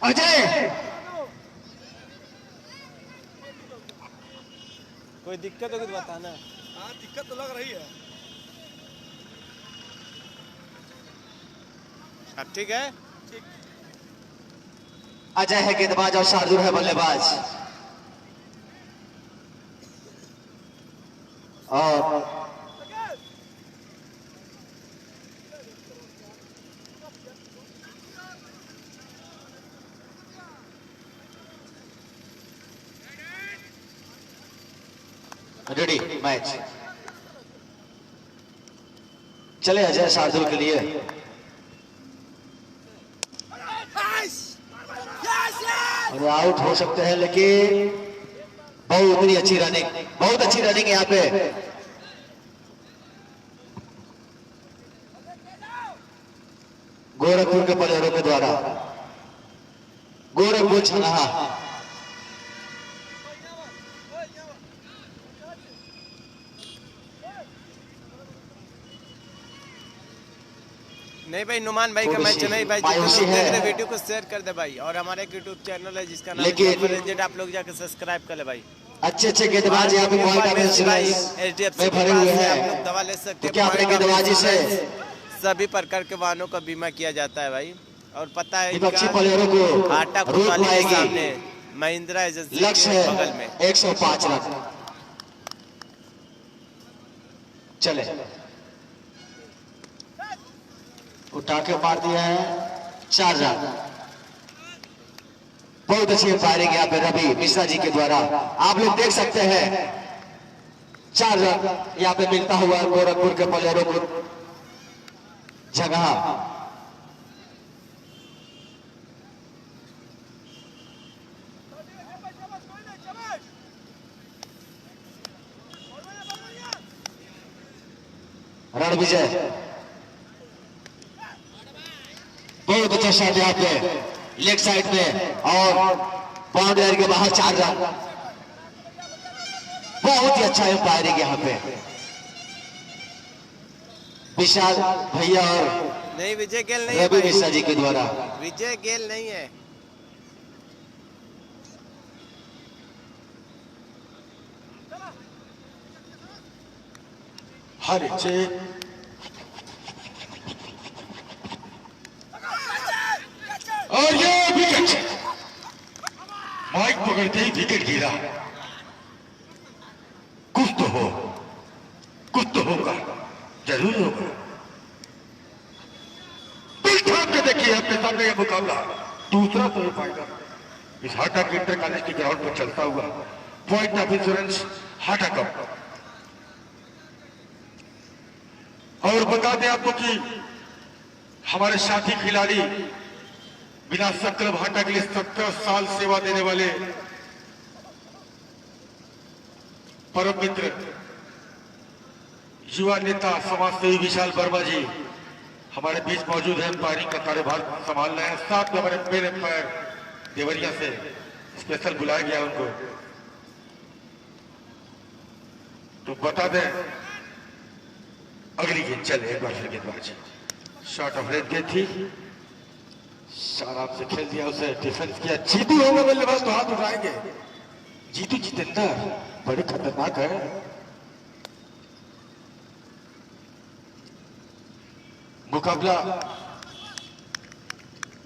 अजय कोई दिक्कत होगी तो बताना। हाँ दिक्कत तो लग रही है। अब ठीक है। अजय है गेंदबाज और शार्दुल है बल्लेबाज। और रेडी मैच चले अजय शार्दुल के लिए। और आउट हो सकते हैं, लेकिन बहुत ही अच्छी रनिंग, बहुत अच्छी रनिंग यहाँ पे। गोरखपुर के प्लेयरों के द्वारा गोरखपुर छनहा। नहीं भाई, नुमान भाई का मैच नहीं भाई, जितने लोग देख रहे वीडियो को शेयर कर दे भाई। और हमारे एक यूट्यूब चैनल है जिसका नाम है, आप लोग जाकर सब्सक्राइब कर ले भाई। अच्छे अच्छे गेंदबाज यहाँ पे में भरे हुए हैं। आप लोग दवा ले सकते हैं। क्या अपने गेंदबाजी से सभी प्रकार के वाहनों का बीमा किया जाता है भाई। और पता है विपक्षी प्लेयरों को आटा कुटवाली के सामने महिंद्रा एजेंसी लक्ष्य के बगल में 105 रन। चले उठा के मार दिया है 4 रन। बहुत अच्छी फायरिंग यहाँ पे रवि मिश्रा जी के द्वारा आप लोग देख सकते हैं। 4 रन यहाँ पे मिलता हुआ गोरखपुर के प्लेयरों को जगह। रणविजय बहुत अच्छा शॉट यहाँ पे लेग साइड में और बाउंड्री के बाहर 4 रन। बहुत ही अच्छा फायरिंग यहाँ पे विशाल भैया और नहीं, विजय गेल नहीं है रवि मिश्रा जी के द्वारा। विजय गेल नहीं है। हर और ये विकेट माइक पकड़ते ही विकेट गिरा। कुछ तो हो, कुछ तो होगा, जरूर होगा। के देखिए अपने सामने ये मुकाबला दूसरा सेमीफाइनल इस हाटा के इंटर कॉलेज के ग्राउंड पर चलता हुआ point of insurance Hata cup. और बता दें आपको कि हमारे साथी खिलाड़ी विनाशक क्लब हाटा के लिए 70 साल सेवा देने वाले परम मित्र युवा नेता समाजसेवी विशाल वर्मा जी हमारे बीच मौजूद है। एम्पायरिंग का कार्यभार संभाल रहे हैं। साथ में हमारे मेन एम्पायर देवरिया से स्पेशल बुलाया गया उनको। तो बता दें अगली गेंद चले एक बार फिर गेंदबाजी शॉर्ट ऑफ रेंज गेंद थी। आराम से खेल दिया, उसे डिफेंस किया। जीतू होगा बल्लेबाज तो हाथ उठाएंगे। जीतू जितेंद्र बड़े खतरनाक है। मुकाबला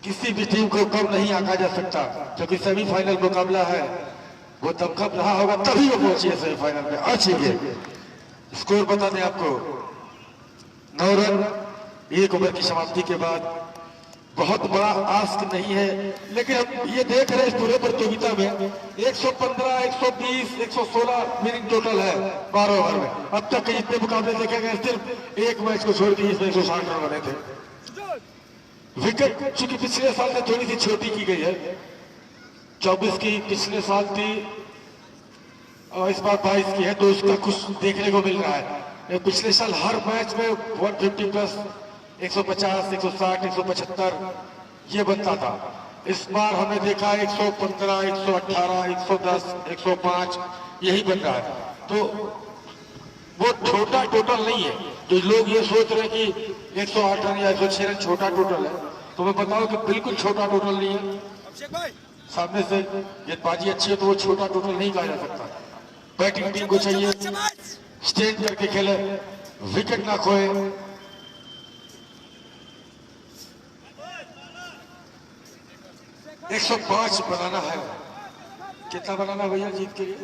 किसी भी टीम को कम नहीं आंका जा सकता, क्योंकि सेमीफाइनल मुकाबला है। वो दमखम रहा होगा तभी वो पहुंची है सेमीफाइनल में। अच्छी गेंद। स्कोर बता दें आपको 9 रन 1 ओवर की समाप्ति के बाद। बहुत बड़ा आस्क नहीं है, लेकिन हम ये देख रहे हैं इस पूरे प्रतियोगिता में 115, 120, 116 विनिंग टोटल है 12 ओवर में। अब तक के जितने मुकाबले देखे गए सिर्फ एक मैच को छोड़ दी इसमें 160 रन बने थे। विकेट चूंकि पिछले साल से थोड़ी सी छोटी की गई है, 24 की पिछले साल थी और इस बार 22 की है, तो उसका कुछ देखने को मिल रहा है। पिछले साल हर मैच में 150 प्लस 150, 160, 175 ये बनता था। इस बार हमने देखा 115, 118, 110, 105 यही बन रहा है। तो वो छोटा टोटल नहीं है। जो लोग ये सोच रहे हैं कि 108 रन या 106 रन छोटा टोटल है, तो मैं बताऊं कि बिल्कुल छोटा टोटल नहीं है। अभिषेक भाई सामने से गेंदबाजी अच्छी है तो वो छोटा टोटल नहीं कहा जा सकता। बैटिंग टीम को चाहिए स्टैंड करके खेले, विकेट ना खोए। एक 105 बनाना है। कितना बनाना भैया जीत के लिए?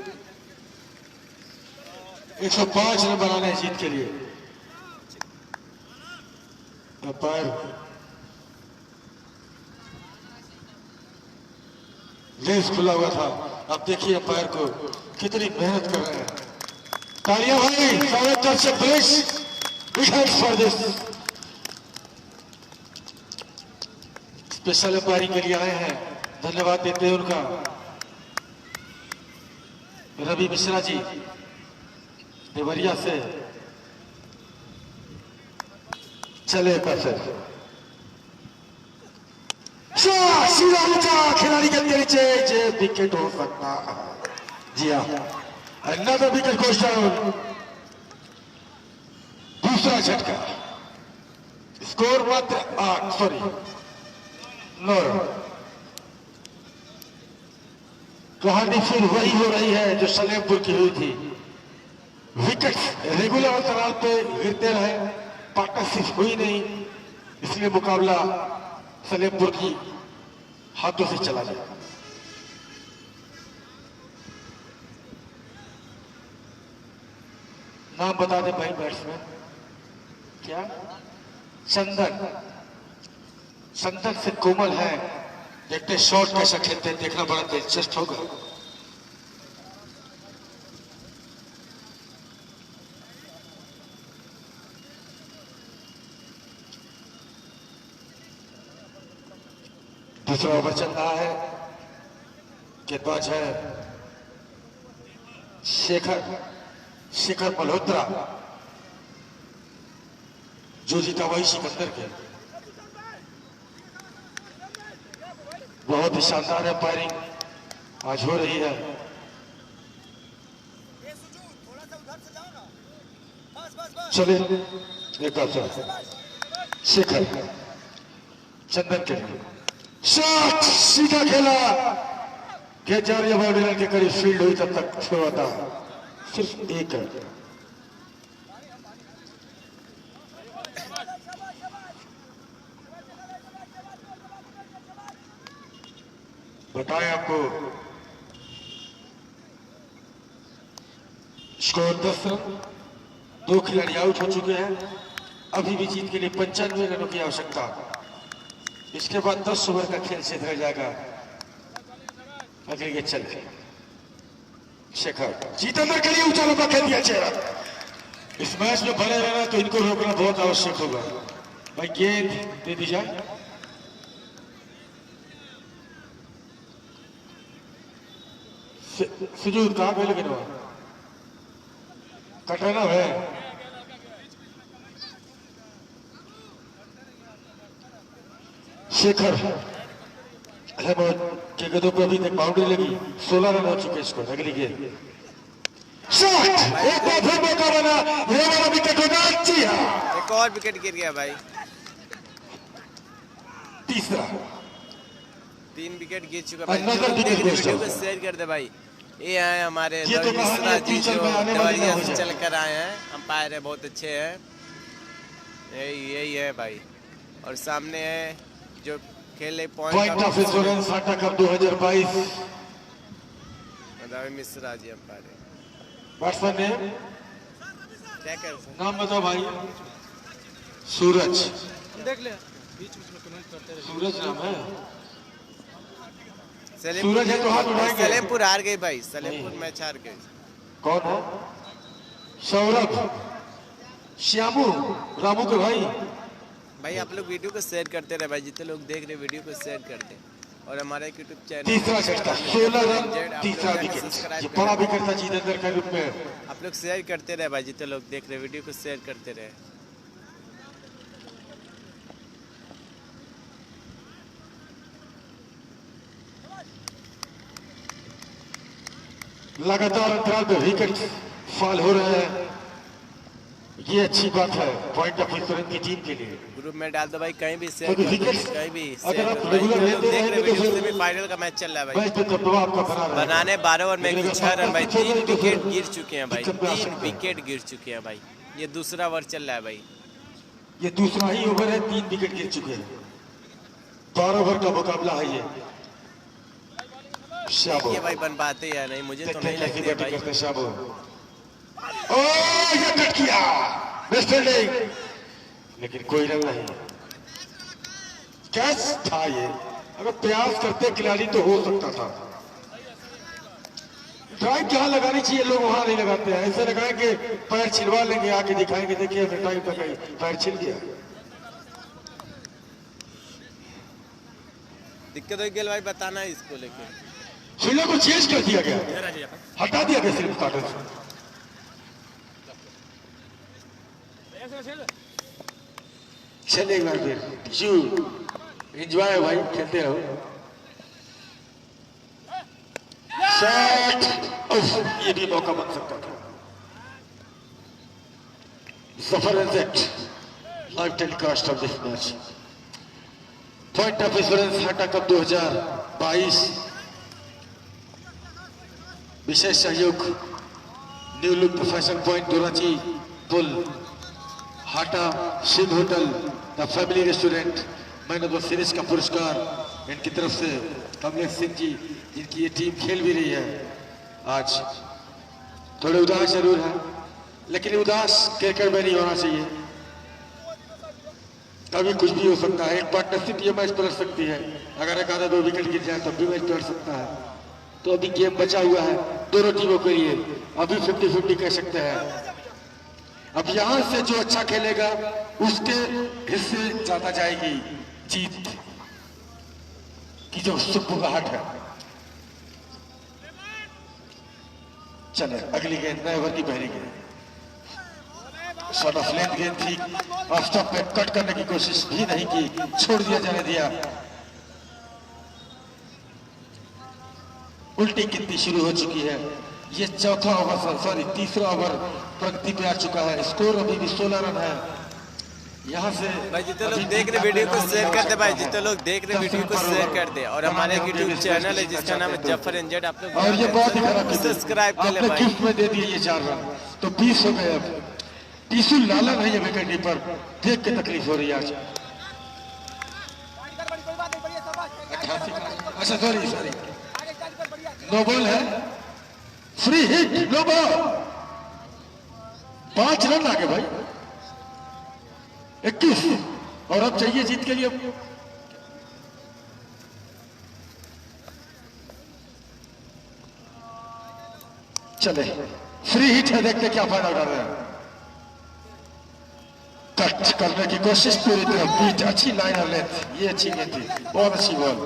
105 रन बनाने हैं जीत के लिए। अंपायर लेंस खुला हुआ था, अब देखिए अंपायर को कितनी मेहनत कर रहे हैं। तालियां भाई, सारे तरफ से police wickets for this. Special umpiring के लिए आए हैं, धन्यवाद देते हैं उनका। रवि मिश्रा जी देवरिया से चले पैसे सीधा ऊंचा खिलाड़ी के नीचे जे विकेट हो सकता है। जी हाँ, another wicket goes down। दूसरा झटका, स्कोर मात्र 8, सॉरी 9 रन। कहानी फिर वही हो रही है जो सलेमपुर की हुई थी। विकेट रेगुलर अंतराल पे गिरते रहे, पार्टनरशिप हुई नहीं, इसलिए मुकाबला सलेमपुर की हाथों से चला गया। नाम बता दे भाई बैट्समैन। क्या? चंदन। चंदन से कोमल है, देखते शॉट कैसा खेलते हैं, देखना बड़ा दिलचस्प होगा। दूसरा ओवर चल रहा है, गेंदबाज है शेखर मल्होत्रा, जो जीता वही सिकंदर के। बहुत ही शानदार अंपायरिंग आज हो रही है। चले एक बार शेखर चंदन के लिए शॉट सीधा खेला, गेजार बाउंड्री के करीब फील्ड हुई, तब तक छोड़ा था। सिर्फ एक है। बताएं आपको स्कोर 10 रन, 2 खिलाड़ी आउट हो चुके हैं। अभी भी जीत के लिए 95 रनों की आवश्यकता। इसके बाद 10 ओवर का खेल शेष रह जाएगा। अगली गेंद चल गई, शेखर जीतेंद्र के लिए ऊंचा लंबा खेल दिया चेहरा। इस मैच में बने रहना तो इनको रोकना बहुत आवश्यक होगा। भाई गेंद दे दी जाए। सुजूद कहाँ पे लगे कटना है। शेखर अहमद के गदों पर अभी तक बाउंड्री लगी, 16 रन हो चुके इसको। अगली गेंद शॉट, एक बार फिर मौका बना, ये वाला विकेट होगा। जी हाँ, एक और विकेट गिर गया भाई। तीसरा 3 विकेट गिर चुका भाई। वीडियो को शेयर कर दे भाई। ये हैं हमारे मिश्रा जी जो देवरिया से चल कर आए हैं, अंपायर है, बहुत अच्छे हैं। यही है भाई। और सामने है जो खेले पॉइंट ऑफ इंश्योरेंस साटा cup 2022 Mishra ji umpire. Batsman ने क्या कर नाम बताओ भाई। सूरज, देख ले बीच में कमेंट करते रहे। सूरज नाम है। सूरज है तो हाथ उठाएंगे। सलेमपुर हार गई भाई, सलेमपुर मैच हार गई। कौन है? सौरभ, श्यामू, रामू के भाई। भाई आप लोग वीडियो को शेयर करते रहे भाई, जितने लोग देख रहे वीडियो को शेयर कर दे। और हमारे यूट्यूब चैनल तीसरा झटका, 16 रन, तीसरा विकेट। ये बड़ा विकेट था जितेंद्र के रूप में। आप लोग शेयर करते रहे भाई, जितने लोग देख रहे वीडियो को शेयर करते रहे। लगातार अंतराल पे विकेट फॉल हो रहे हैं। ये अच्छी बात है पॉइंट ऑफ इंश्योरेंस की टीम के लिए। ग्रुप में डाल दो भाई, कहीं भी शेयर तो कर दो, विकेट कहीं भी अगर शेयर आप कर दो भाई। रेगुलर जो रहते लोग देख रहे रहेंगे तो वीडियो फिर से भी फाइनल का मैच चल रहा है भाई। मैच में दबदबा आपका बना रहेगा। बनाने 12 ओवर में लेकिन अगर 6 रन भाई, पार्टनरशिप 3 छोड़ देंगे तो विकेट फिर गिर चुके हैं भाई, दिक्कत में आ 3 सकते हैं। विकेट गिर चुके हैं भाई। ये दूसरा ओवर चल रहा है भाई। ये दूसरा ही ओवर है, 3 विकेट गिर चुके हैं। 12 ओवर का मुकाबला है ये। शाबो ये भाई बन पाते या नहीं, मुझे तो नहीं कैसी लगते बैटिंग भाई। करते हैं शाबो। ओ ये कट किया मिस्टर डे, लेकिन कोई रन नहीं। कैच था ये, अगर प्रयास करते खिलाड़ी तो हो सकता था। ड्राइव जहां लगानी चाहिए लोग वहां नहीं लगाते हैं, ऐसे लगाए कि पैर छिलवा लेंगे, आके दिखाएंगे देखिए ड्राइव पे गई पैर छिल गया। दिक्कत हो गई भाई, बताना है इसको लेके। फील्डर को चेंज कर दिया गया, हटा दिया गया सिर्फ स्टार्टर से। चले एक बार फिर एंजॉय भाई, खेलते रहो। शॉट, ये भी मौका बन सकता था। सफर exact live telecast of this match. Point of insurance Hata cup 2022 विशेष सहयोग न्यू लुक फैशन पॉइंट दोराची पुल, Hata Singh hotel, the family restaurant, man of the series का पुरस्कार इनकी तरफ से कमलेश सिंह जी, जिनकी ये टीम खेल भी रही है। आज थोड़े उदास जरूर है, लेकिन उदास क्रिकेट में नहीं होना चाहिए। कभी कुछ भी हो सकता है, एक पार्टनरशिप ये मैच पलट सकती है। अगर एक आधा 2 विकेट गिर जाए तब भी मैच पलट सकता है। तो अभी गेम बचा हुआ है दोनों टीमों के लिए, अभी 50-50 कह सकते हैं। अब यहां से जो अच्छा खेलेगा उसके हिस्से ज्यादा जाएगी जीत की जो सुगबुगाहट है। चले अगली गेंद नए ओवर की पहली गेंद, शॉर्ट ऑफ लेंथ गेंद थी, ऑफ स्टॉप पे कट करने की कोशिश भी नहीं की, छोड़ दिया, जाने दिया। उल्टी गिनती शुरू हो चुकी है। ये चौथा ओवर, सॉरी तीसरा ओवर प्रगति पे आ चुका है। स्कोर अभी भी 16 रन है। यहाँ से भाई जितने लोग देख रहे वीडियो को शेयर कर दे भाई, जितने लोग देख रहे वीडियो को शेयर कर दे। और हमारे यूट्यूब चैनल है जिसका नाम है जफर एनजेड, आप लोग और ये बहुत ही खराब सब्सक्राइब कर ले आपने भाई। गिफ्ट में दे दिए ये 4 रन, तो 20 हो गए। अब टीसू लालन है ये विकेट पर, देख के तकलीफ हो रही है आज। 88 अच्छा सॉरी नो बॉल है, free hit, no ball, 5 run आगे भाई, 21 और अब चाहिए जीत के लिए। चले फ्री हिट है, देखते क्या फायदा उठा रहे हैं। कट करने की कोशिश पूरी तरह बीट, अच्छी लाइन और लेंथ, ये अच्छी गेंद थी, बहुत अच्छी बॉल।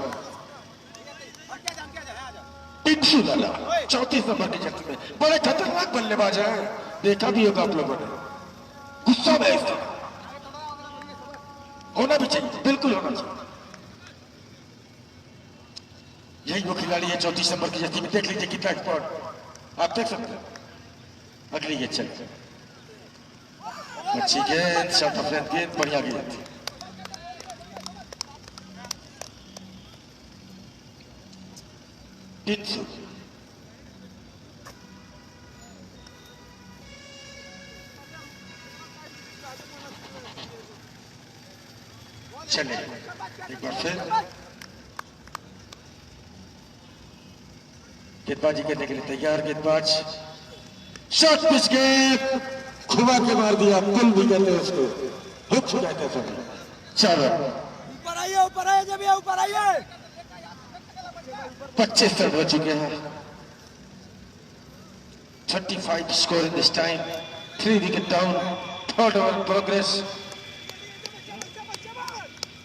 टिंसू लाला 34 नंबर की जर्सी में, बड़े खतरनाक बल्लेबाज हैं, देखा भी होगा आप लोगों ने। गुस्सा में इसका होना भी चाहिए, बिल्कुल होना चाहिए। यही वो खिलाड़ी है 34 नंबर की जर्सी में, देख लीजिए कितना एक्सपर्ट, आप देख सकते हैं। अगली गेंद चलिए, अच्छी गेंद, शॉट ऑफ लेंथ गेंद, बढ़िया गेंद। टिंसू चले एक बार फिर गेंदबाजी करने के लिए तैयार गेंदबाज, शॉट पिच गेंद, खुबा के मार दिया, पुल भी कहते हैं उसको, हुक हो जाते हैं। 4 रन, ऊपर आइए जब ये ऊपर आइए। 25 रन हो चुके हैं। 35 score in this time, 3 wicket down, 3rd over progress.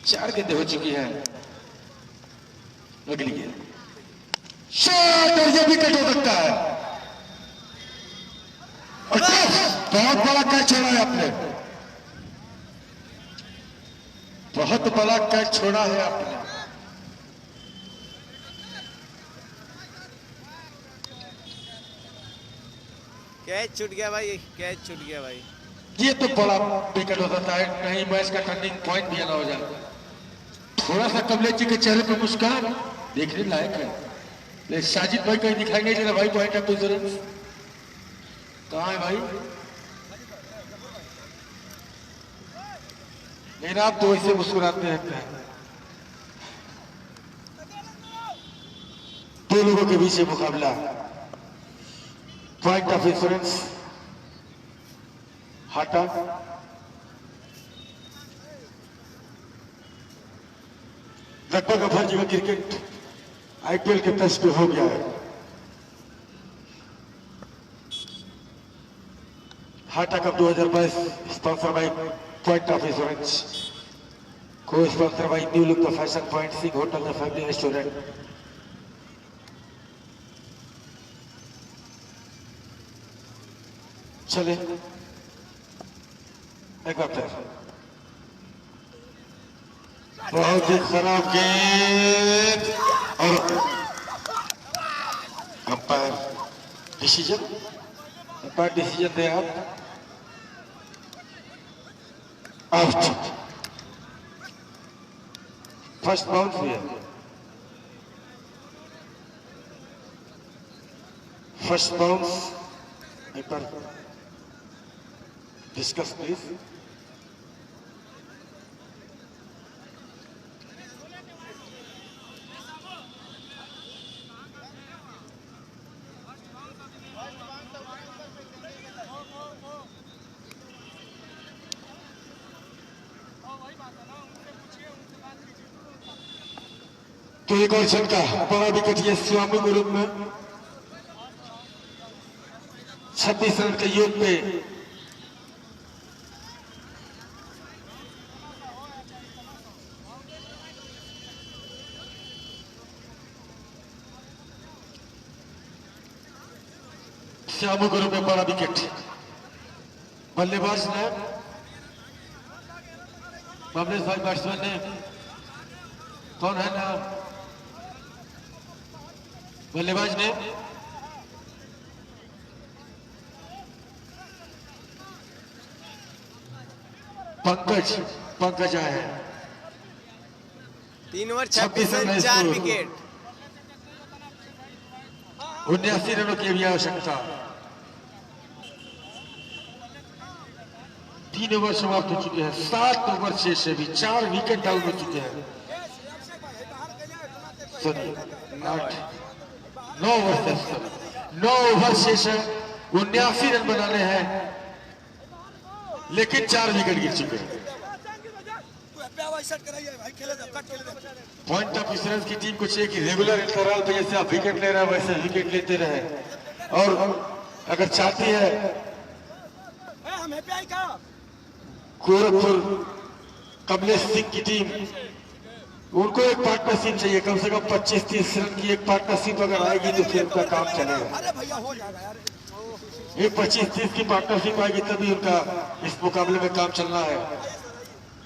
4 गेंदें हो चुकी हैं। अगली गेंद शॉट, और ये विकेट हो सकता है। बहुत बड़ा कैच छोड़ा है आपने, बहुत बड़ा कैच छोड़ा है आपने। कैच छूट गया भाई, कैच छूट गया भाई। ये तो बड़ा विकेट हो सकता है, कहीं मैच का टर्निंग पॉइंट भी ना हो जाए। थोड़ा सा कमलेश जी के चेहरे पर मुस्कान देखने लायक है, लेकिन साजिद भाई कहीं दिखाई नहीं दे रहा भाई। पॉइंट ऑफ इंश्योरेंस कहाँ है भाई? लेकिन आप तो ऐसे मुस्कुराते रहते हैं। दो लोगों के बीच मुकाबला, पॉइंट ऑफ इंश्योरेंस हाटा। लगभग अब हर जगह क्रिकेट आईपीएल के तर्ज पे हो गया है। Hata cup 2022 sponsor by point of insurance, cosponsor by new look the fashion point, Singh hotel the family restaurant. चले एक बार फिर, बहुत ही खराब गेंद और अंपायर डिसीजन, अंपायर डिसीजन दे आप आउट। फर्स्ट बाउंस हुई है, फर्स्ट बाउंस। एक बार डिस्कस प्लीज। तो एक और छक्का, बड़ा विकेट ये स्वामी ग्रुप में 26 रन के योग पे श्यामू ग्रुप में बड़ा विकेट। बल्लेबाज ने कमलेश भाई, बैट्समैन ने कौन है ना? बल्लेबाज ने पंकज, पंकज आए हैं। 3 ओवर 26 रन 4 विकेट, 79 रनों की भी आवश्यकता। 3 ओवर समाप्त हो चुके हैं, 7 ओवर 6 से भी 4 विकेट डाउन हो चुके हैं। 9 ओवर 6 से 79 रन बनाने हैं, लेकिन 4 विकेट गिर चुके हैं। पॉइंट ऑफ इंश्योरेंस की टीम को चाहिए कि रेगुलर इंटरवल पे जैसे आप विकेट ले रहे हैं वैसे विकेट लेते रहे, और अगर चाहती है गोरखपुर कमलेश सिंह की टीम, उनको एक पार्टनरशिप चाहिए, कम से कम 25-30 रन की एक पार्टनरशिप अगर आएगी तो फिर उनका काम चलेगा। ये 25-30 की पार्टनरशिप आएगी तभी उनका इस मुकाबले में काम चलना है,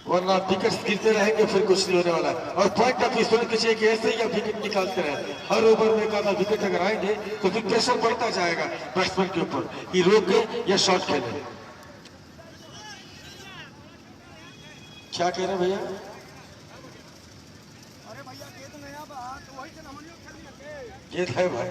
वरना विकेट गिरते रहेंगे फिर कुछ नहीं होने वाला है। और पॉइंट ऑफ इंश्योरेंस के चाहिए कि ऐसे ही आप विकेट निकालते रहे, हर ओवर में एक आधा विकेट अगर आएंगे तो फिर प्रेशर बढ़ता जाएगा बैट्समैन के ऊपर कि रोके या शॉट खेले। क्या कह रहे हैं भैया? गेंद है भाई,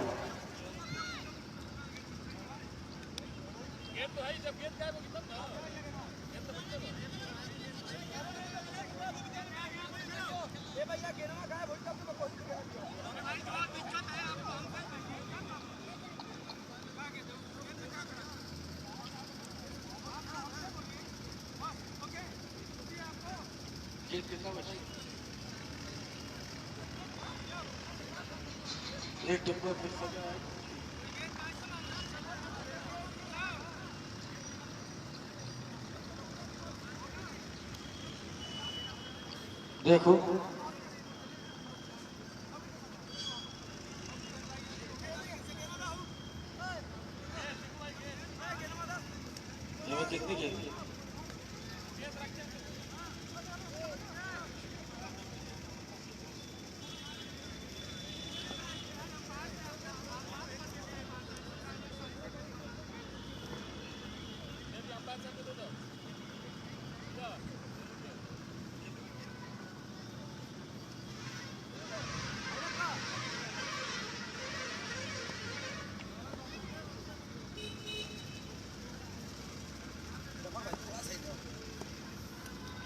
एक टप्पा फिर सजा है। देखो कितनी गेंद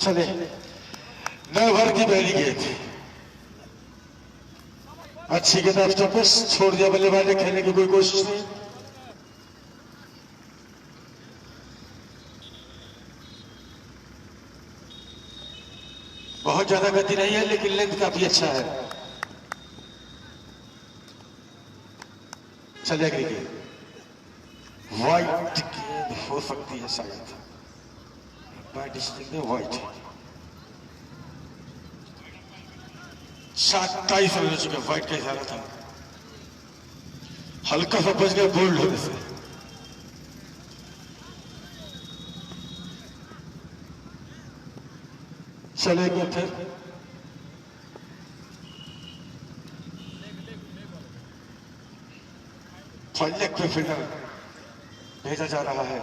चले न भर की पहली गेंद अच्छी गेंद ऑफ स्टॉपेज छोड़ दिया बल्लेबाज ने खेलने की कोई कोशिश नहीं। बहुत ज्यादा गति नहीं है लेकिन लेंथ काफी अच्छा है। चले अगली गेंद वाइट गेंद हो सकती है शायद बाय डिस्टेंस में वाइट 27 रन हो चुके वाइट का इशारा था हल्का सा बच गया बोल्ड होने से। चलेंगे फिर लेग पे फील्डर भेजा जा रहा है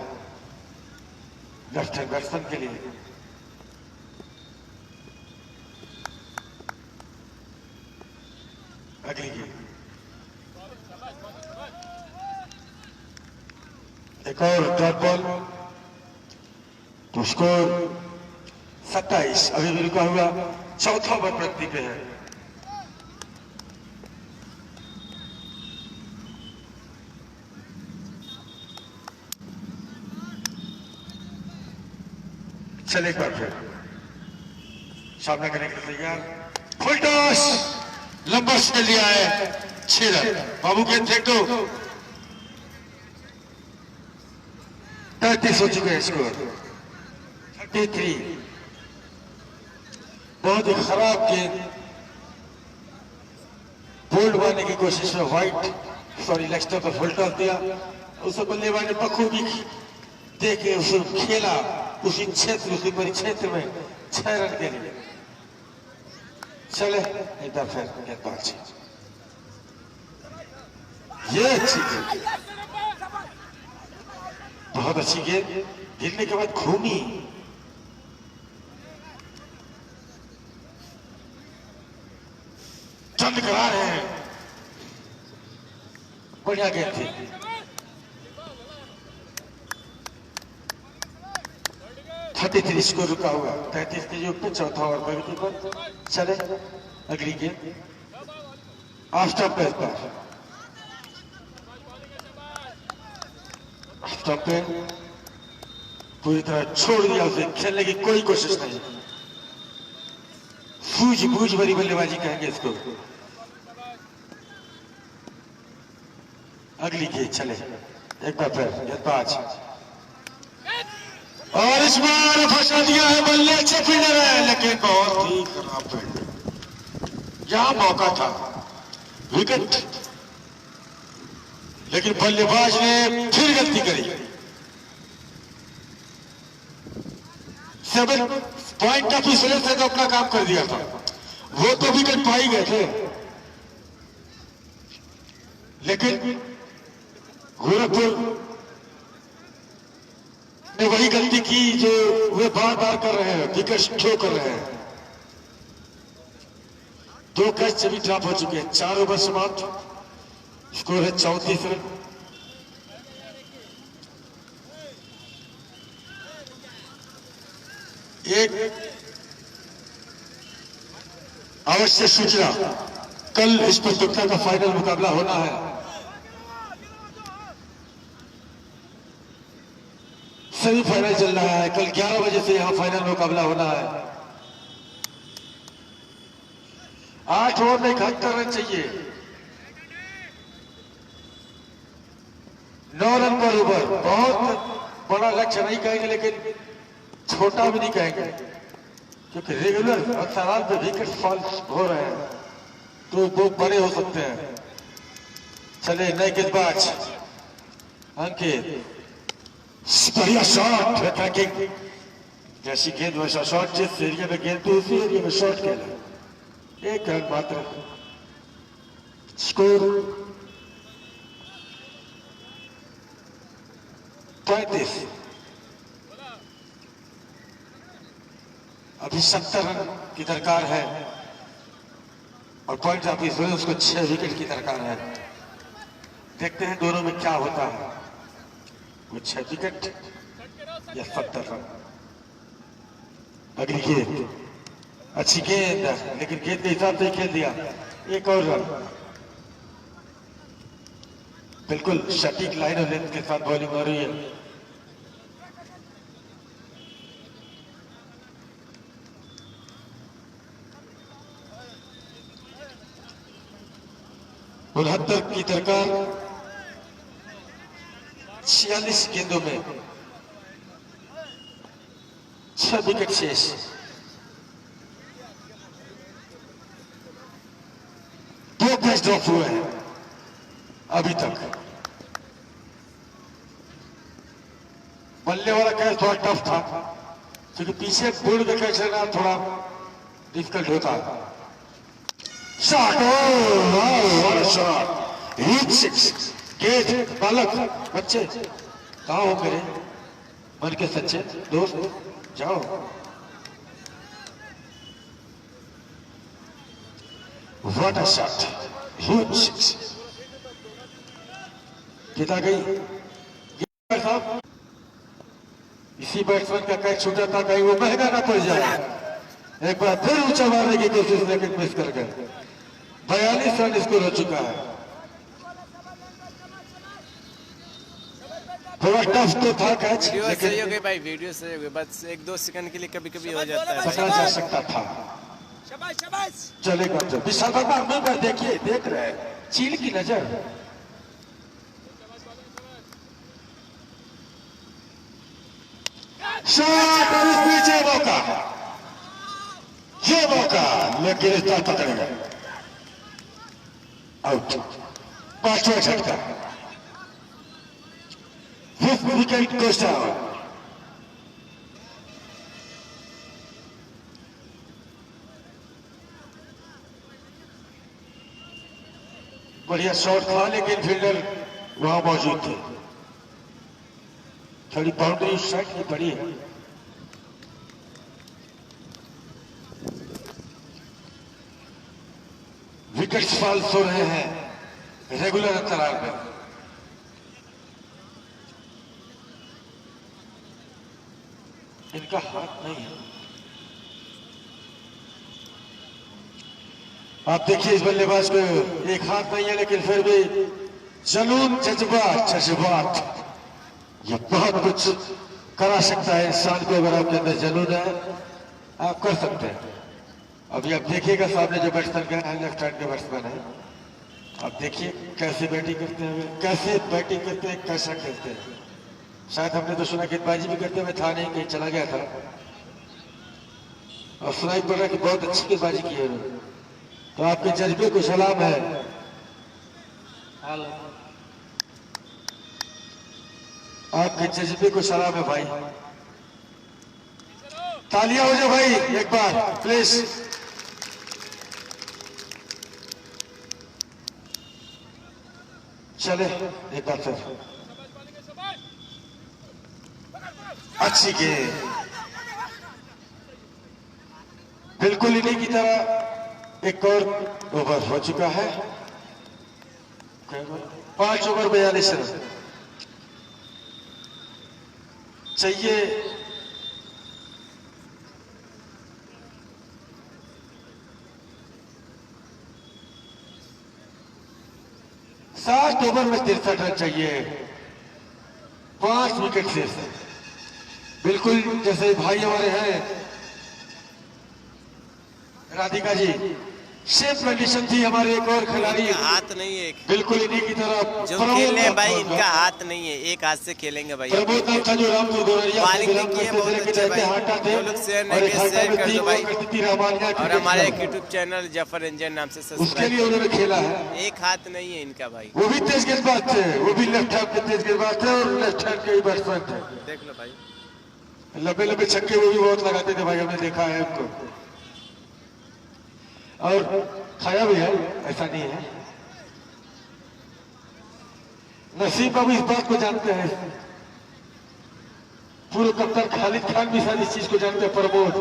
लेफ्ट हैंड बैट्समैन के लिए। अगली गेंद एक और डॉट बॉल तो स्कोर 27 अभी भी रुका हुआ चौथा ओवर प्रगति पे है। चले एक बार फिर सामना करने के लिए तैयार फुल टॉस लंबा से लिया है 6 रन बाबू गेंद फेंक दो 33 हो चुके हैं स्कोर 33। बहुत ही खराब गेंद बोल्ड मारने की कोशिश में वाइट सॉरी लेग स्टंप पर फुल टॉस दिया उसे बल्लेबाज ने बखूबी देके उसे खेला उसी क्षेत्र उसी परिक्षेत्र में 6 रन के लिए। चले एक बार फिर गेंदबाज ये अच्छी गेंद बहुत अच्छी गेंद गिरने के बाद घूमी चंद करा रहे हैं बढ़िया गेंद थी। थर्टी स्कोर रुका हुआ 33 के युग पे चौथा ओवर प्रगति पर। चले अगली गेंद आफ्टर पे आफ्टर पे पूरी तरह छोड़ दिया उसे खेलने की कोई कोशिश नहीं सूझबूझ भरी बल्लेबाजी कहेंगे इसको। अगली गेंद चले एक बार फिर गेंदबाज और इस बार फंसा दिया है बल्ले अच्छे फील्डर है लेकिन बहुत ही खराब फील्ड यहां मौका था विकेट लेकिन बल्लेबाज ने फिर गलती करी। 7 पॉइंट का पिछले से तो अपना काम कर दिया था वो तो विकेट पा ही गए थे लेकिन गोरखपुर ने वही गलती की जो वे बार बार कर रहे हैं विकेट थ्रो कर रहे हैं। 2 कैच सभी ड्रॉप हो चुके हैं 4 ओवर समाप्त स्कोर है 34 रन। एक अवश्य सूचना कल इस प्रतियोगिता का फाइनल मुकाबला होना है। सेमीफाइनल चल रहा है कल 11 बजे से यहां फाइनल मुकाबला होना है। 8 ओवर में 71 रन चाहिए 9 रन पर ओवर बहुत बड़ा लक्ष्य नहीं कहेंगे लेकिन छोटा भी नहीं कहेंगे क्योंकि रेगुलर अंतराल पे विकेट फॉल हो रहे हैं तो वो बड़े हो सकते हैं। चले नए गेंदबाज अंकित बढ़िया शॉट अटैकिंग जैसी गेंद वैसा शॉट जिस एरिया में गेंद थी उसी एरिया में शॉट खेला 1 रन मात्र स्कोर 35। अभी 70 रन की दरकार है और पॉइंट ऑफिस में उसको 6 विकेट की दरकार है। देखते हैं दोनों में क्या होता है वो 6 विकेट या 70 रन। अगली गेंद, अच्छी गेंद, लेकिन गेंद के हिसाब से ही खेल दिया। एक और रन, बिल्कुल सटीक लाइन और लेंथ के साथ बॉलिंग हो रही है। उनहत्तर की दरकार 46 गेंदों में 6 विकेट शेष। दो कैच ड्रॉप हुए हैं अभी तक। बल्ले वाला कैच थोड़ा टफ था, क्योंकि पीछे बुड़ के कैच लेना थोड़ा डिफिकल्ट होता है। Shot, what a shot, hit six. गेट बालक बच्चे कहाँ हो मेरे मन के सच्चे दोस्त, जाओ। What a shot, hit six. कितना गई साहब, इसी बैट्समैन का कैच छूटा था, कहीं वो महंगा ना पड़ जाए। एक बार फिर ऊंचा मारने की कोशिश, लेकिन मिस कर गए। 42 रन स्कोर हो चुका है। थोड़ा टफ तो था कैच, वीडियो लेकिन सही हो गई भाई, वीडियो सही हो गई। बस 1-2 सेकंड के लिए कभी कभी हो जाता है। पकड़ा जा सकता था। शाबाश शाबाश। चलेगा तो विशाल वर्मा मुंह पर देखिए, देख रहे हैं चील की नजर। शॉट, और इस बीच ये मौका, ये मौका, लेकिन इस बार पकड़ेगा। आउट, 5वां झटका, 5th विकेट goes down। बढ़िया शॉट था, लेकिन फील्डर वहां मौजूद थे। थोड़ी बाउंड्री उस साइड की पड़ी है। विकेट्स फॉल हो रहे हैं रेगुलर अंतराल में। इनका हाथ नहीं है। आप देखिए इस बल्लेबाज को, एक हाथ नहीं है, लेकिन फिर भी जुनून, जज्बात, जज्बात, ये बहुत कुछ करा सकता है इंसान को। अगर आपके अंदर जुनून है, आप कर सकते हैं। अभी आप देखिएगा सामने जो बैट्समैन का है, लेफ्ट हैंड के बैट्समैन है, आप देखिए कैसे बैटिंग करते हैं, कैसे बैटिंग करते हैं, कैसा खेलते हैं। शायद हमने तो सुना गेंदबाजी भी करते हुए था नहीं, कहीं चला गया था, और सुनाई पड़ रहा कि बहुत अच्छी गेंदबाजी की है उन्होंने। तो आपके जज्बे को सलाम है। आपके जज्बे को सलाम है भाई। तालियां हो जाओ भाई एक बार प्लीज। चले एक बार फिर, अच्छी गेंद, बिल्कुल इन्हीं की तरह एक और ओवर हो चुका है। 5 ओवर 42 रन चाहिए। सात ओवर में 63 रन चाहिए, 5 विकेट शेष है। बिल्कुल जैसे भाई हमारे हैं राधिका जी, सेम कंडीशन थी हमारे एक और खिलाड़ी, हाथ नहीं है बिल्कुल इन्हीं की तरह जो खेल रहे हैं भाई, इनका हाथ नहीं है, एक हाथ से खेलेंगे भाई। प्रमोद नाम था जो रामपुर गोरैया बॉलिंग नहीं की है, बहुत अच्छे भाई। जो लोग शेयर नहीं किए शेयर कर दो भाई, और हमारे यूट्यूब चैनल जफर इंजन नाम से उसके सब्सक्राइब। लिए उन्होंने खेला है। एक हाथ नहीं है इनका भाई। वो भी तेज गेंदबाज थे, वो भी लेफ्ट हैंड के तेज गेंदबाज थे और लेफ्ट हैंड के ही बैट्समैन थे। देख लो भाई, लंबे लंबे छक्के वो भी बहुत लगाते थे भाई, हमने देखा है उनको, और खाया भी है, ऐसा नहीं है। नसीब बाबू इस बात को जानते हैं, पूर्व कप्तान खालिद खान भी शायद इस चीज को जानते हैं। प्रमोद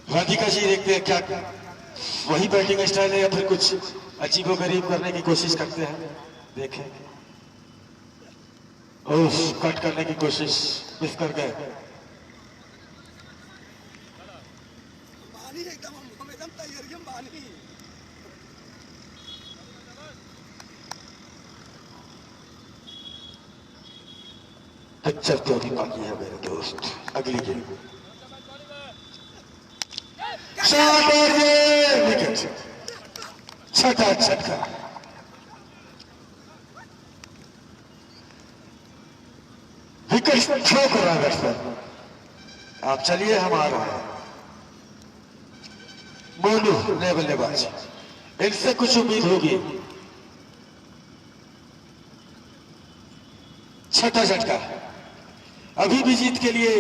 राधिका जी देखते हैं क्या वही बैटिंग स्टाइल है या फिर कुछ अजीबो गरीब करने की कोशिश करते हैं, देखें। और उस कट करने की कोशिश मिस कर गए। बानी एकदम हम एकदम तैयारी हम बानी पिक्चर तो अभी बाकी है मेरे दोस्त। अगली गेम शॉट और ये विकेट, छठा छक्का। विकेट थ्रो कर रहा है बैट्समैन। आप चलिए, हम आ रहे हैं। मोनू नए बल्लेबाज, इनसे कुछ उम्मीद होगी। छठा झटका, अभी भी जीत के लिए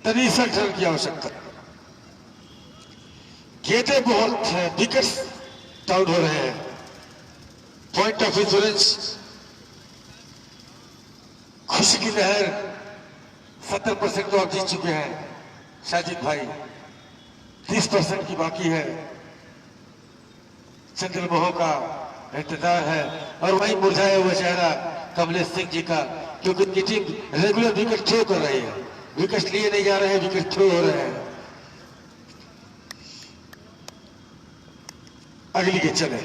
तिरसठ रन की आवश्यकता। गेंदें बहुत है, विकेट्स डाउन हो रहे हैं। पॉइंट ऑफ इंश्योरेंस, खुशी की लहर 70% तो आप जीत चुके हैं साजिद भाई, 30% की बाकी है। चंद्रमोह का इंतजार है और वही मुरझाया हुआ चेहरा कमलेश सिंह जी का, क्योंकि उनकी टीम रेगुलर विकेट थ्रो कर रही है। विकेट लिए नहीं जा रहे हैं, विकेट थ्रो हो रहे हैं। अगली के चले,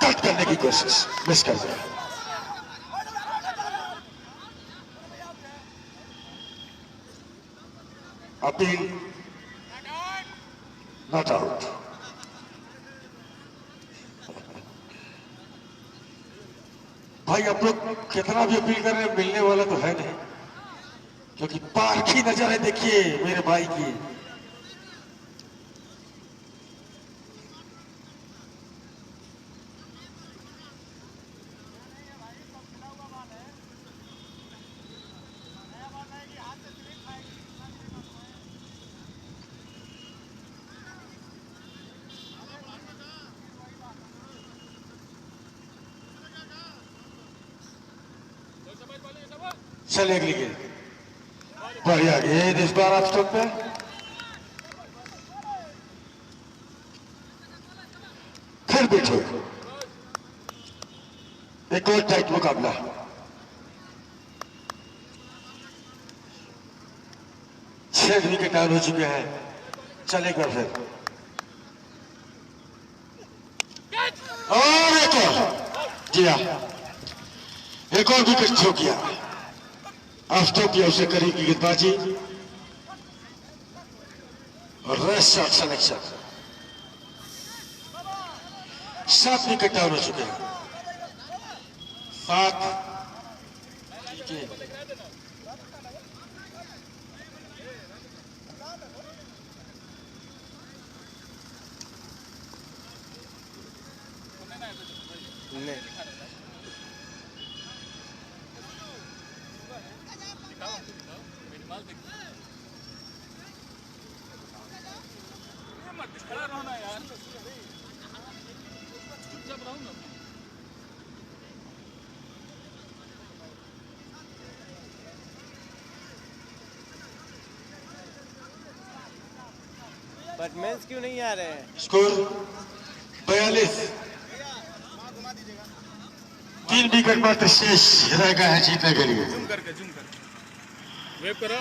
कट करने की कोशिश मिस कर दिया। Appeal not out. भाई आप लोग कितना भी अपील कर रहे हैं, मिलने वाला तो है नहीं, क्योंकि पारखी नजर है। देखिए मेरे भाई की, चले अगली गेंद, बढ़िया गेंद इस बार आप स्टॉप पे। फिर बैठो, एक और टाइट मुकाबला। छह विकेट डाउन हो चुके हैं, चलेगा फिर। और एक और किया, एक और विकेट थ्रो किया। आफ्टर किया उसे करीब की गेंदबाजी और rest shot selection. 7 wicket down हो चुके हैं, 7। बैट्समैन क्यों नहीं आ रहे हैं? स्कोर 42। 3 विकेट मात्र शेष रह गए हैं जीतने के लिए। जूम करके वेव करो।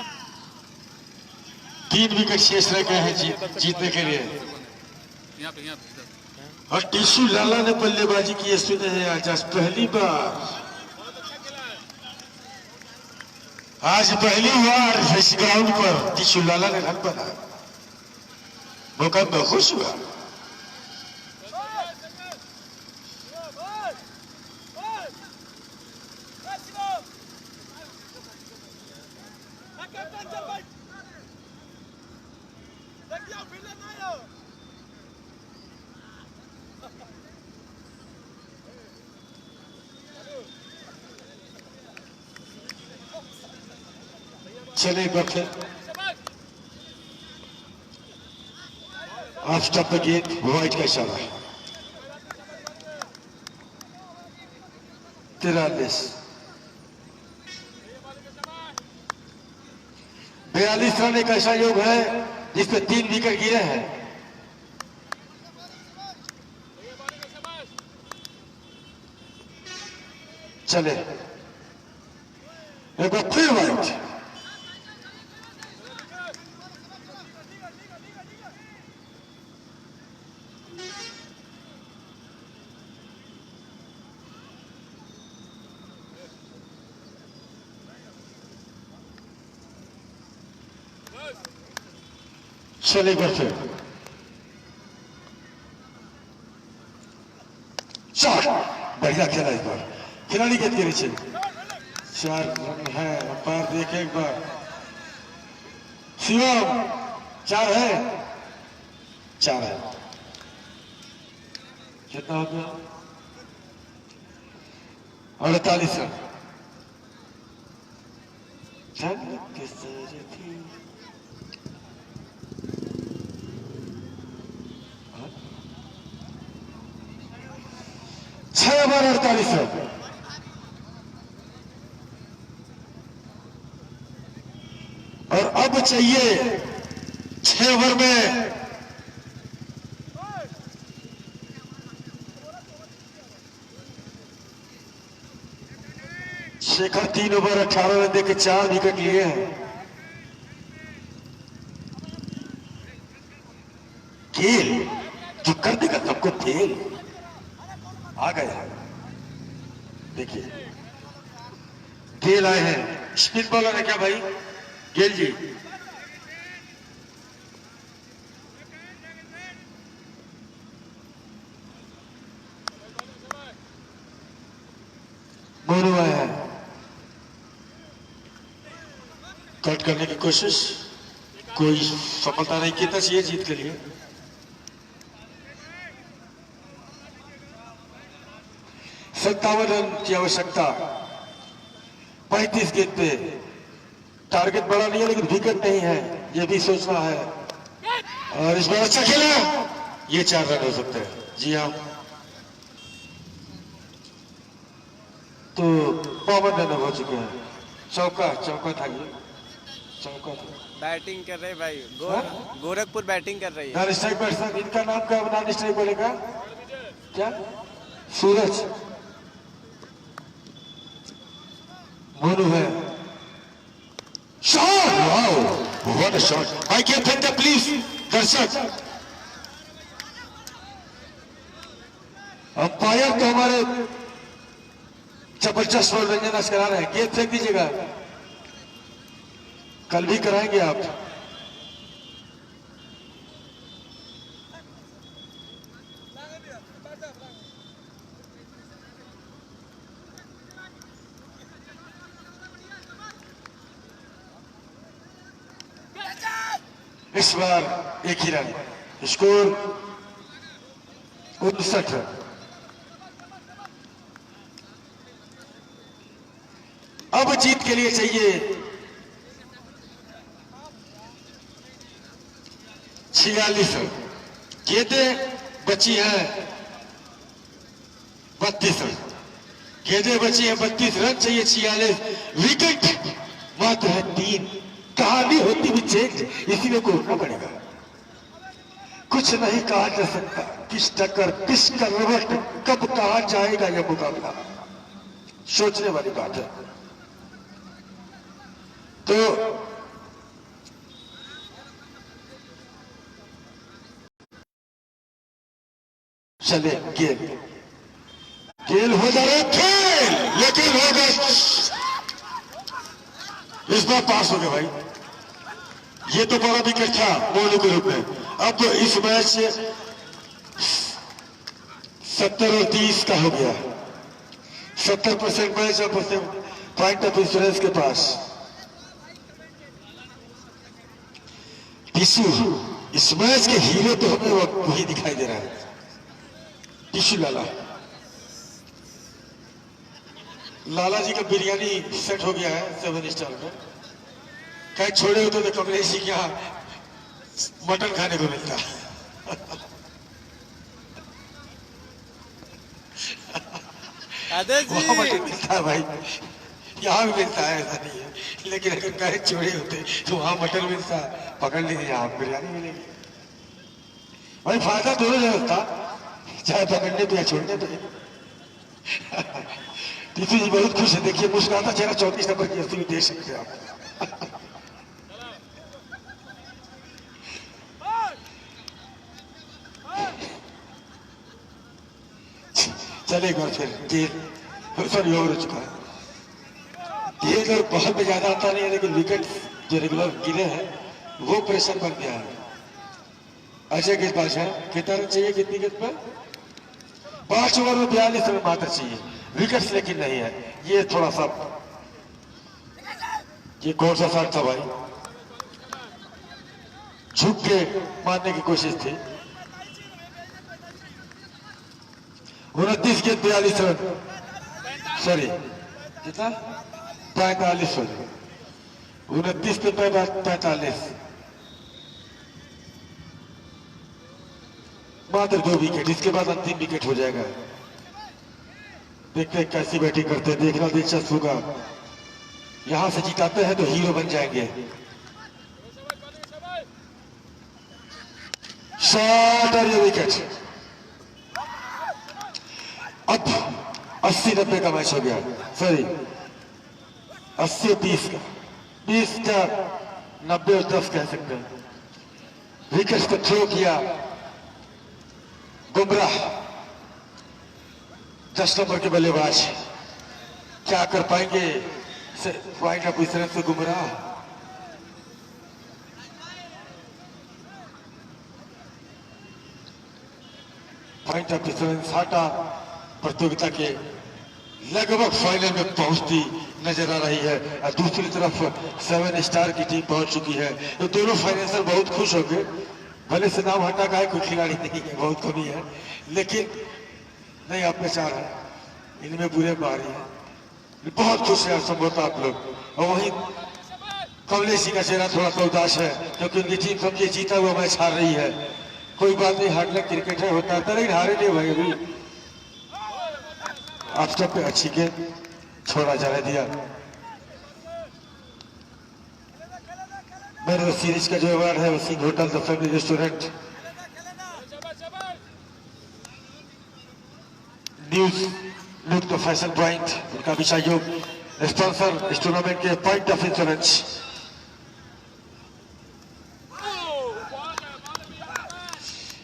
3 विकेट शेष रह गए हैं जीतने के लिए। यहाँ पे और टिशू लाला ने बल्लेबाजी की सुने हैं आज पहली बार। आज पहली बार इस ग्राउंड पर टिशू लाला ने रन बनाया, मौका में खुश हुआ। चले एक बार फिर ऑफ स्टॉप पे गेंद, वाइट का इशारा। 43। 42 रन एक ऐसा योग है जिसपे 3 विकेट गिरे हैं। चले एक बार फिर वाइट। चले बार फिर चार। बढ़िया खेला इस बार, खिलाड़ी गेंद के नीचे 4 रन है। अंपायर देखे एक बार। शिवम 4 है, 4 है। कितना हो गया? 48 रन। छह ओवर 48 रन। और अब चाहिए 6 ओवर में शेखर 3 ओवर 18 रन देके 4 विकेट लिए हैं। खेल जो कर देगा सबको फेल आ गए। देखिए गेल आए हैं, स्पिन बॉलर है क्या भाई? गेल जी मोनू आए हैं। कट करने की कोशिश, कोई सफलता नहीं की चाहिए जीत के लिए। सत्तावन रन की आवश्यकता 35 गेंद पे। टारगेट बड़ा नहीं है लेकिन विकेट नहीं है, ये भी सोचना है। और इस बार अच्छा खेला, ये 4 रन हो सकते हैं। जी हाँ, तो 52 रन हो चुके हैं। चौका था ये, चौका था। बैटिंग कर रहे भाई, गोरखपुर बैटिंग कर रही है। नॉन स्ट्राइक बैट्समैन, इनका नाम क्या? नॉन स्ट्राइक बोलेगा क्या? सूरज मोनू है। Shot, wow what a shot. I can thank the please दर्शक। अंपायर तो हमारे जबरदस्त मनोरंजन करा रहे हैं। गेंद फेंक दीजिएगा, कल भी कराएंगे आप। इस बार एक ही रन, स्कोर 59 रन। अब जीत के लिए चाहिए 46 रन। गेंदें बची हैं 32 रन। गेंदें बची हैं 32 रन, चाहिए 46। विकेट मात्र है 3। कहानी होती भी चेंज, इसीलिए को उठना पड़ेगा। कुछ नहीं कहा जा सकता, किस टक्कर किस करवट कब कहा जाएगा यह मुकाबला, सोचने वाली बात है। तो चले गेल हो जा रहा खेल, लेकिन होगा इस बार पास हो गया भाई। ये तो बड़ा विकेट था मोनू के रूप में। अब तो इस मैच 70 और 30 का हो गया। 70% मैच और पॉइंट ऑफ इंश्योरेंस के पास। टिशू इस मैच के हीरो तो हमें वही दिखाई दे रहा है, टिशू लाला जी का बिरयानी सेट हो गया है 7 स्टार में। कहीं छोड़े होते तो कमलेश जी के यहाँ मटन खाने को मिलता। वहां मटन मिलता है भाई, यहाँ भी मिलता है, ऐसा नहीं है। लेकिन अगर कहीं छोड़े होते तो वहां मटन मिलता, पकड़ लीजिए, यहाँ बिरयानी मिलेगी। भाई फायदा दोनों जगह था, चाहे पकड़ने पे या छोड़ने पे। टीसी जी बहुत खुश है, देखिए मुस्कुराता चेहरा 34 नंबर की अस्सी देख सकते हैं आप। चले एक बार फिर गेंद सॉरी ओवर हो चुका है। गेंद और बॉल में ज्यादा आता नहीं है, लेकिन विकेट जो रेगुलर गिरे हैं वो प्रेशर बन गया है। अजय गेंदबाज है, कितना रन चाहिए कितनी गेंद पर? 5 ओवर में 42 रन मात्र चाहिए, विकेट्स लेकिन नहीं है। ये थोड़ा सा ये कौन सा शॉट था भाई? झुक के मारने की कोशिश थी। 29 गेंद 42 रन, सॉरी कितना? 45 रन, 29 पे 45, मात्र 2 विकेट। इसके बाद अंतिम विकेट हो जाएगा। देखते हैं कैसी बैटिंग करते हैं, देखना दिलचस्प होगा। यहां से जिताते हैं तो हीरो बन जाएंगे। शॉट और ये विकेट। अब 80-90 का मैच हो गया, सॉरी 80-30 का, 20 का 90 और 10 कह सकते हैं। विकेट को थ्रो किया बुमराह, 10 नंबर के बल्लेबाज। क्या कर पाएंगे वाइड अप इस तरह से बुमराह? पॉइंट ऑफ डिफरेंस साटा प्रतियोगिता के लगभग फाइनल में पहुंचती नजर आ रही है। और दूसरी तरफ 7 स्टार की टीम पहुंच चुकी है। तो दोनों फाइनेंसर बहुत खुश हो गए। भले से नाम हटा का है, कोई खिलाड़ी नहीं है, बहुत कमी है, लेकिन नहीं आप में चार है, इनमें बुरे बारी है। बहुत खुश है संभवतः आप लोग। और वहीं कमलेश जी का चेहरा थोड़ा सा उदास है, क्योंकि उनकी टीम समझे जीता हुआ मैच हार रही है। कोई बात नहीं, हार्ड लक क्रिकेट है, होता है, लेकिन हारे नहीं भाई। अभी आप सब पे अच्छी गेंद छोड़ा जाने दिया। मेरे सीरीज का जो अवार्ड है वो Singh hotel the family restaurant news look the fashion point, उनका भी सहयोग, स्पॉन्सर इस टूर्नामेंट के पॉइंट ऑफ इंश्योरेंस।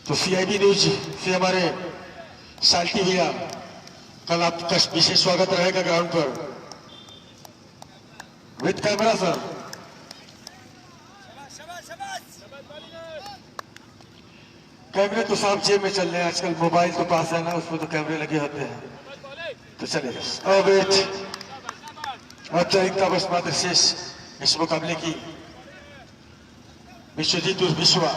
तो सीआईबी न्यूज से हमारे साल्टी भैया, कल आपका विशेष स्वागत रहेगा ग्राउंड पर विद कैमरा सर। कैमरे तो साहब जेब में चल रहे हैं आजकल, मोबाइल तो पास है ना, उसमें तो कैमरे लगे होते हैं। तो चलिए औपचारिकता बस मात्र शेष इस मुकाबले की। विश्वजीत उर्फ विश्वा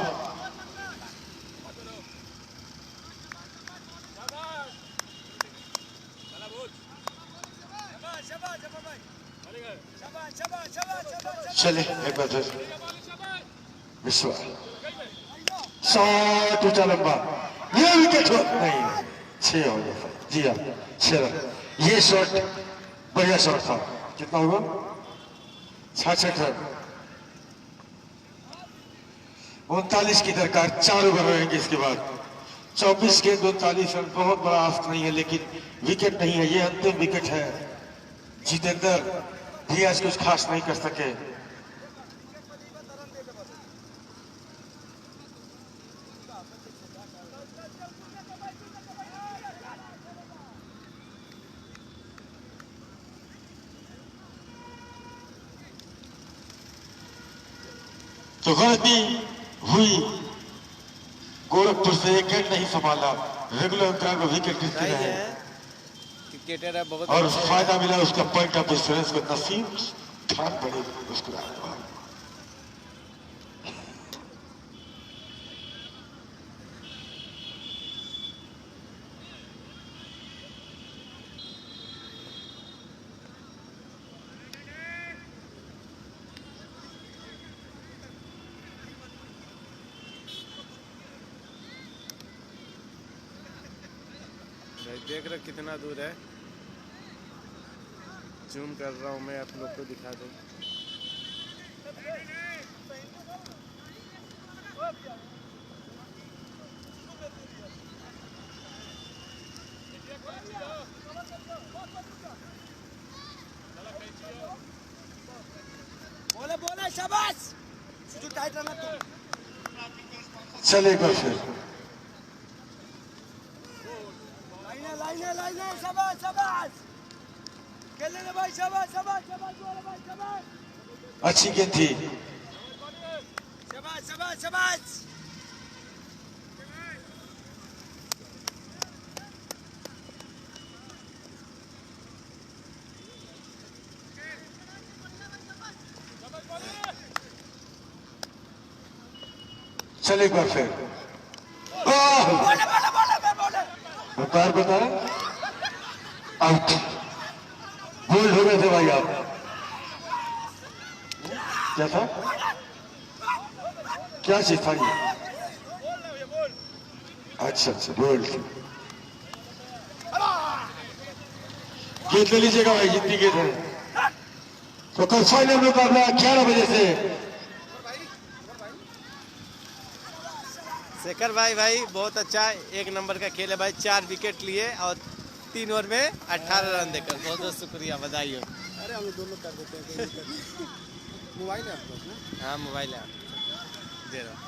चले एक बार फिर विश्वा शॉट ऊंचा लंबा, ये विकेट हो नहीं, 6 हो गया जी हाँ 6 रन। ये शॉट बढ़िया शॉट था। कितना हुआ? 66 रन। 39 की दरकार, 4 ओवर रहेंगे इसके बाद। 24 गेंद 39 रन, बहुत बड़ा आस्क नहीं है, लेकिन विकेट नहीं है, ये अंतिम विकेट है। जितेंद्र भी आज कुछ खास नहीं कर सके। तो गलती हुई, गोरखपुर से एक विकेट नहीं संभाला, रेगुलर अंतराल में विकेट गिरते रहे क्रिकेटर है बहुत, और फायदा मिला उसका पॉइंट ऑफ डिफरेंस को। नसीब ठान पड़े मुस्कुरा। देख रहे कितना दूर है, जूम कर रहा हूँ मैं, आप लोग को दिखा दूँ। शाबाश शाबाश सुजू टाइट रहना तू चले एक बार फिर लाइने शाबाश शाबाश खेलने दे भाई शाबाश शाबाश शाबाश वाला भाई शाबाश अच्छी गेंद थी शाबाश शाबाश शाबाश चले एक बार फिर बोले बार बता आउट बोल्ड हो गए थे भाई आप क्या था क्या चीज था ये अच्छा बोल्ड गेंद ले लीजिएगा भाई जितनी गेंद है तो कल फाइनल मुकाबला 11 बजे से शेखर भाई बहुत अच्छा एक नंबर का खेल है भाई 4 विकेट लिए और 3 ओवर में 18 रन देकर बहुत बहुत शुक्रिया बधाई हो। अरे हम दोनों कर देते हैं मोबाइल है आपके पास ना हाँ मोबाइल है दे रहा हूँ।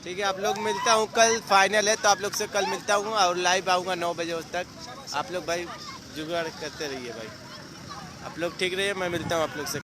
ठीक है आप लोग मिलता हूँ कल फाइनल है तो आप लोग से कल मिलता हूँ और लाइव आऊँगा 9 बजे तक। आप लोग भाई जुगाड़ करते रहिए भाई आप लोग ठीक रहिए मैं मिलता हूँ आप लोग से।